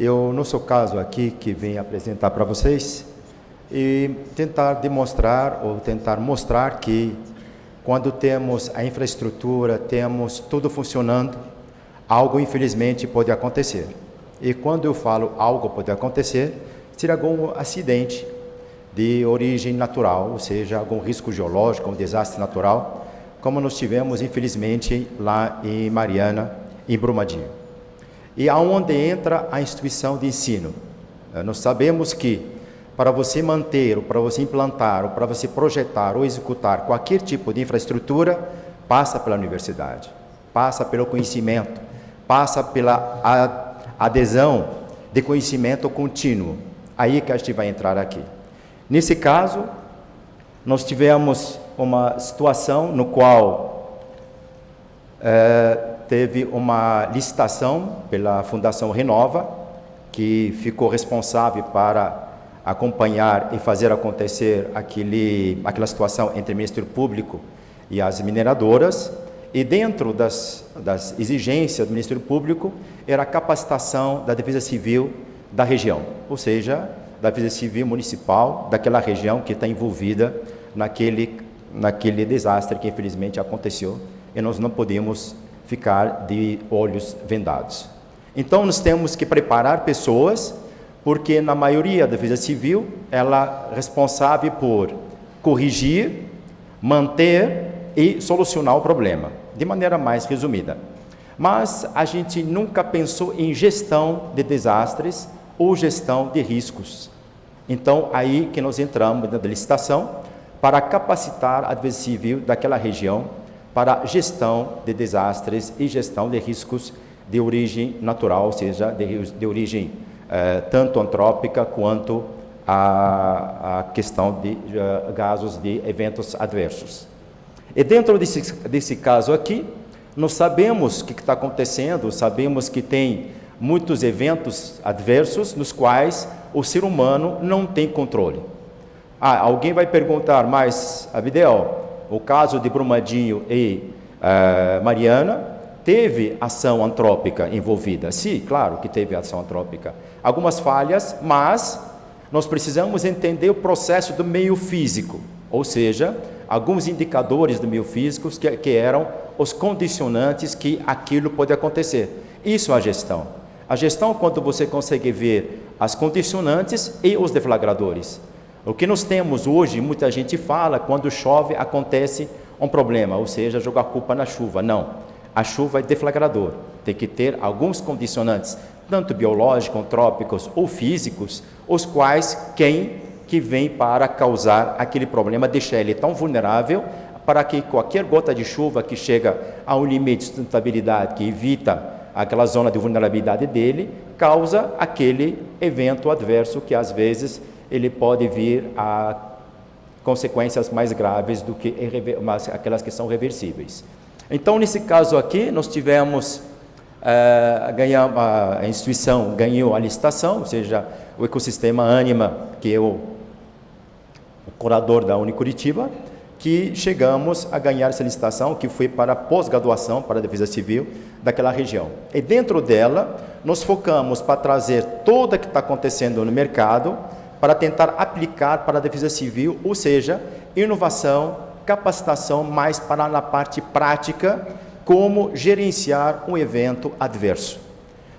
Eu, no seu caso aqui, que vim apresentar para vocês, e tentar demonstrar ou tentar mostrar que quando temos a infraestrutura, temos tudo funcionando, algo infelizmente pode acontecer. E quando eu falo algo pode acontecer, seria algum acidente de origem natural, ou seja, algum risco geológico, um desastre natural, como nós tivemos infelizmente lá em Mariana, em Brumadinho. E aonde entra a instituição de ensino? Nós sabemos que para você manter, ou para você implantar, ou para você projetar ou executar qualquer tipo de infraestrutura, passa pela universidade, passa pelo conhecimento, passa pela adesão de conhecimento contínuo. Aí que a gente vai entrar aqui. Nesse caso, nós tivemos uma situação no qual teve uma licitação pela Fundação Renova, que ficou responsável para acompanhar e fazer acontecer aquela situação entre o Ministério Público e as mineradoras, e dentro das exigências do Ministério Público era a capacitação da Defesa Civil da região, ou seja, da Defesa Civil Municipal daquela região que está envolvida naquele desastre que infelizmente aconteceu, e nós não podemos ficar de olhos vendados. Então nós temos que preparar pessoas, porque na maioria da Defesa Civil ela é responsável por corrigir, manter e solucionar o problema, de maneira mais resumida. Mas a gente nunca pensou em gestão de desastres ou gestão de riscos. Então aí que nós entramos na licitação para capacitar a Defesa Civil daquela região para gestão de desastres e gestão de riscos de origem natural, ou seja, de origem tanto antrópica quanto a questão de casos de eventos adversos. E dentro desse caso aqui, nós sabemos o que está acontecendo, sabemos que tem muitos eventos adversos nos quais o ser humano não tem controle. Alguém vai perguntar, mas, Abdel, o caso de Brumadinho e Mariana, teve ação antrópica envolvida? Sim, claro que teve ação antrópica. Algumas falhas, mas nós precisamos entender o processo do meio físico, ou seja, alguns indicadores do meio físico que eram os condicionantes que aquilo pode acontecer. Isso é a gestão. A gestão é quando você consegue ver as condicionantes e os deflagradores. O que nós temos hoje, muita gente fala, quando chove acontece um problema, ou seja, jogar a culpa na chuva. Não, a chuva é deflagrador, tem que ter alguns condicionantes, tanto biológicos, antrópicos ou físicos, os quais que vem para causar aquele problema, deixar ele tão vulnerável, para que qualquer gota de chuva que chega a um limite de sustentabilidade, que evita aquela zona de vulnerabilidade dele, causa aquele evento adverso que às vezes ele pode vir a consequências mais graves do que aquelas que são reversíveis. Então, nesse caso aqui, nós tivemos, a instituição ganhou a licitação, ou seja, o ecossistema Ânima, que é o curador da Unicuritiba, que chegamos a ganhar essa licitação, que foi para pós-graduação para a Defesa Civil daquela região. E dentro dela, nós focamos para trazer tudo o que está acontecendo no mercado, para tentar aplicar para a Defesa Civil, ou seja, inovação, capacitação, mais para na parte prática, como gerenciar um evento adverso.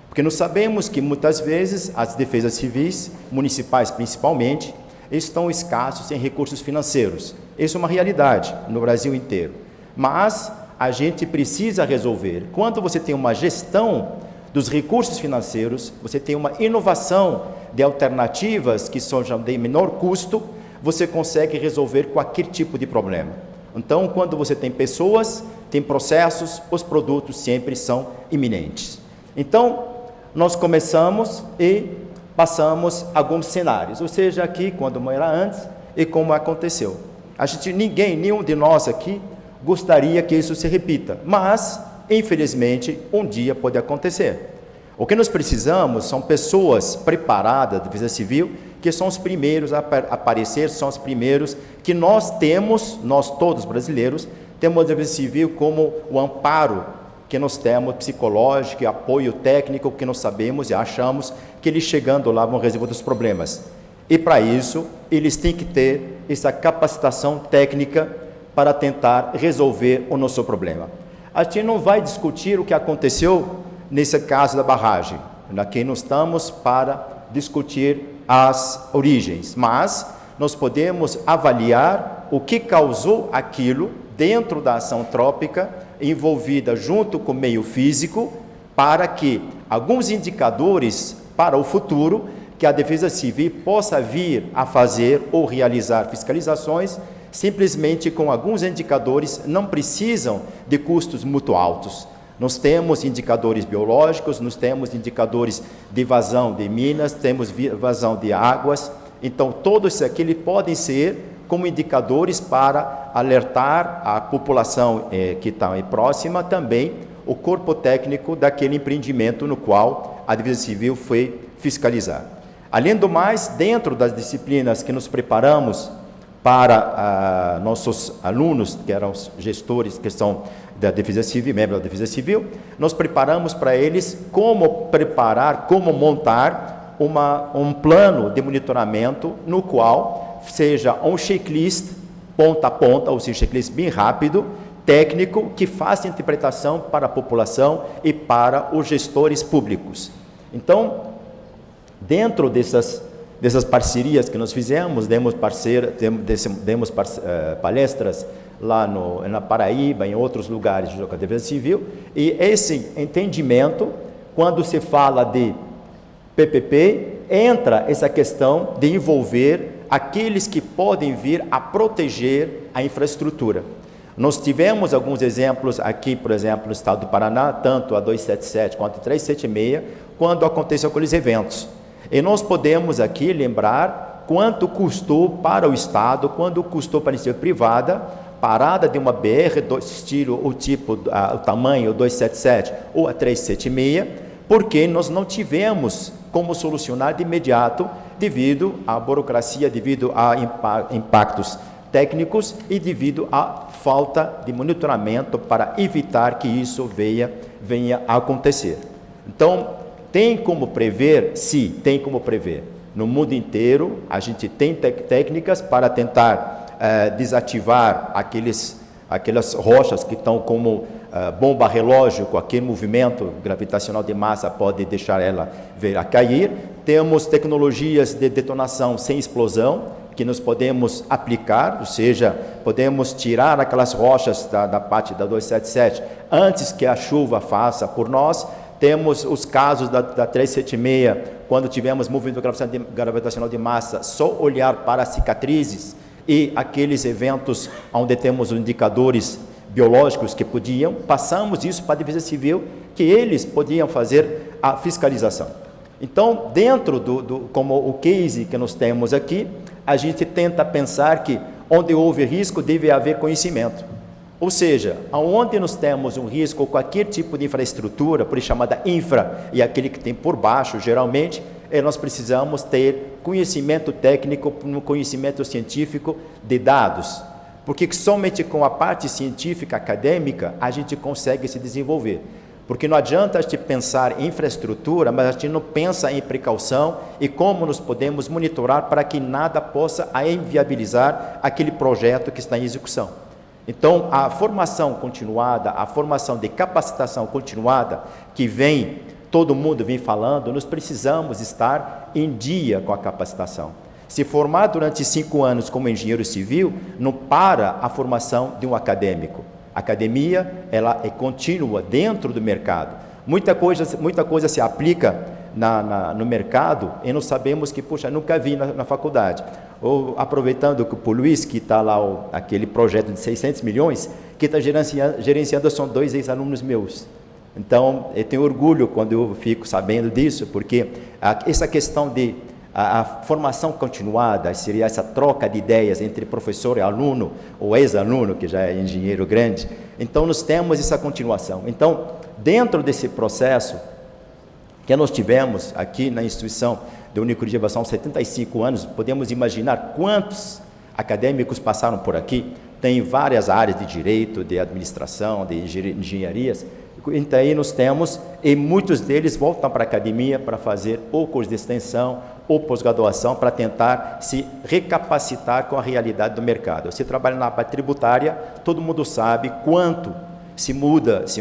Porque nós sabemos que muitas vezes as defesas civis, municipais principalmente, estão escassos em recursos financeiros. Isso é uma realidade no Brasil inteiro. Mas a gente precisa resolver. Quando você tem uma gestão dos recursos financeiros, você tem uma inovação de alternativas que sejam de menor custo, você consegue resolver qualquer tipo de problema. Então, quando você tem pessoas, tem processos, os produtos sempre são iminentes. Então, nós começamos e passamos alguns cenários, ou seja, aqui, quando era antes e como aconteceu. Nenhum de nós aqui gostaria que isso se repita, mas, infelizmente, um dia pode acontecer. O que nós precisamos são pessoas preparadas da Defesa Civil, que são os primeiros a aparecer, são os primeiros que nós temos, nós todos brasileiros, temos a Defesa Civil como o amparo que nós temos psicológico e apoio técnico que nós sabemos e achamos que eles chegando lá vão resolver os problemas. E para isso, eles têm que ter essa capacitação técnica para tentar resolver o nosso problema. A gente não vai discutir o que aconteceu nesse caso da barragem. Aqui nós estamos para discutir as origens, mas nós podemos avaliar o que causou aquilo dentro da ação trópica, envolvida junto com o meio físico, para que alguns indicadores para o futuro, que a Defesa Civil possa vir a fazer ou realizar fiscalizações, simplesmente com alguns indicadores, não precisam de custos muito altos. Nós temos indicadores biológicos, nós temos indicadores de vazão de minas, temos vazão de águas, então todos isso aqui podem ser como indicadores para alertar a população que está próxima, também o corpo técnico daquele empreendimento no qual a Defesa Civil foi fiscalizar. Além do mais, dentro das disciplinas que nos preparamos para nossos alunos, que eram os gestores que são da Defesa Civil, membros da Defesa Civil, nós preparamos para eles como preparar, como montar um plano de monitoramento no qual seja um checklist ponta a ponta, ou seja, checklist bem rápido, técnico, que faça interpretação para a população e para os gestores públicos. Então, dentro dessas parcerias que nós fizemos, demos palestras lá na Paraíba, em outros lugares da Defesa Civil, e esse entendimento, quando se fala de PPP, entra essa questão de envolver aqueles que podem vir a proteger a infraestrutura. Nós tivemos alguns exemplos aqui, por exemplo, no estado do Paraná, tanto a 277 quanto a 376, quando aconteceu aqueles eventos. E nós podemos aqui lembrar quanto custou para o Estado, quanto custou para a iniciativa privada, parada de uma BR do estilo, o tipo, o tamanho 277 ou a 376, porque nós não tivemos como solucionar de imediato devido à burocracia, devido a impactos técnicos e devido à falta de monitoramento para evitar que isso venha a acontecer. Então, tem como prever? Sim, tem como prever. No mundo inteiro, a gente tem técnicas para tentar desativar aquelas rochas que estão como bomba relógio, com aquele movimento gravitacional de massa pode deixar ela vir a cair. Temos tecnologias de detonação sem explosão, que nós podemos aplicar, ou seja, podemos tirar aquelas rochas da parte da 277 antes que a chuva faça por nós. Temos os casos da 376, quando tivemos movimento gravitacional de massa, só olhar para as cicatrizes e aqueles eventos onde temos indicadores biológicos que passamos isso para a Defesa Civil, que eles podiam fazer a fiscalização. Então, dentro como o case que nós temos aqui, a gente tenta pensar que onde houve risco deve haver conhecimento. Ou seja, onde nós temos um risco com qualquer tipo de infraestrutura, por isso chamada infra, e aquele que tem por baixo, geralmente, nós precisamos ter conhecimento técnico, conhecimento científico de dados, porque somente com a parte científica, acadêmica, a gente consegue se desenvolver. Porque não adianta a gente pensar em infraestrutura, mas a gente não pensa em precaução e como nós podemos monitorar para que nada possa inviabilizar aquele projeto que está em execução. Então, a formação continuada, a formação de capacitação continuada, que todo mundo vem falando, nós precisamos estar em dia com a capacitação. Se formar durante 5 anos como engenheiro civil, não para a formação de um acadêmico. A academia, ela é contínua dentro do mercado. Muita coisa se aplica no mercado e nós sabemos que, puxa, nunca vi na faculdade. Ou aproveitando que o Luiz, que está lá, aquele projeto de 600 milhões, que está gerenciando, são 2 ex-alunos meus. Então, eu tenho orgulho quando eu fico sabendo disso, porque essa questão de a formação continuada, seria essa troca de ideias entre professor e aluno, ou ex-aluno, que já é engenheiro grande. Então, nós temos essa continuação. Então, dentro desse processo que nós tivemos aqui na instituição da Unicuritiba, são 75 anos, podemos imaginar quantos acadêmicos passaram por aqui. Tem várias áreas de direito, de administração, de engenharias, Então aí nós temos, e muitos deles voltam para a academia para fazer ou curso de extensão ou pós-graduação para tentar se recapacitar com a realidade do mercado. Se trabalha na parte tributária, todo mundo sabe quanto se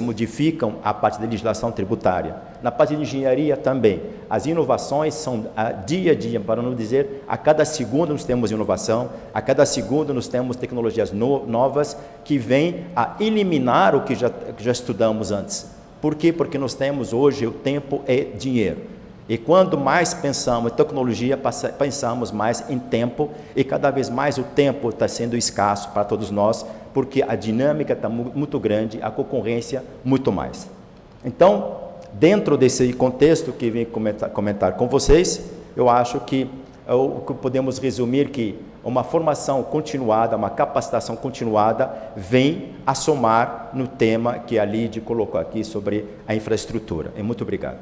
modificam a parte da legislação tributária. Na parte de engenharia também. As inovações são dia a dia, para não dizer, a cada segundo nós temos inovação, a cada segundo nós temos tecnologias novas que vêm a eliminar o que já estudamos antes. Por quê? Porque nós temos hoje, o tempo é dinheiro. E quando mais pensamos em tecnologia, pensamos mais em tempo, e cada vez mais o tempo está sendo escasso para todos nós, porque a dinâmica está muito grande, a concorrência muito mais. Então, dentro desse contexto que vim comentar com vocês, eu acho que podemos resumir que uma formação continuada, uma capacitação continuada, vem a somar no tema que a Lídia colocou aqui sobre a infraestrutura. E muito obrigado.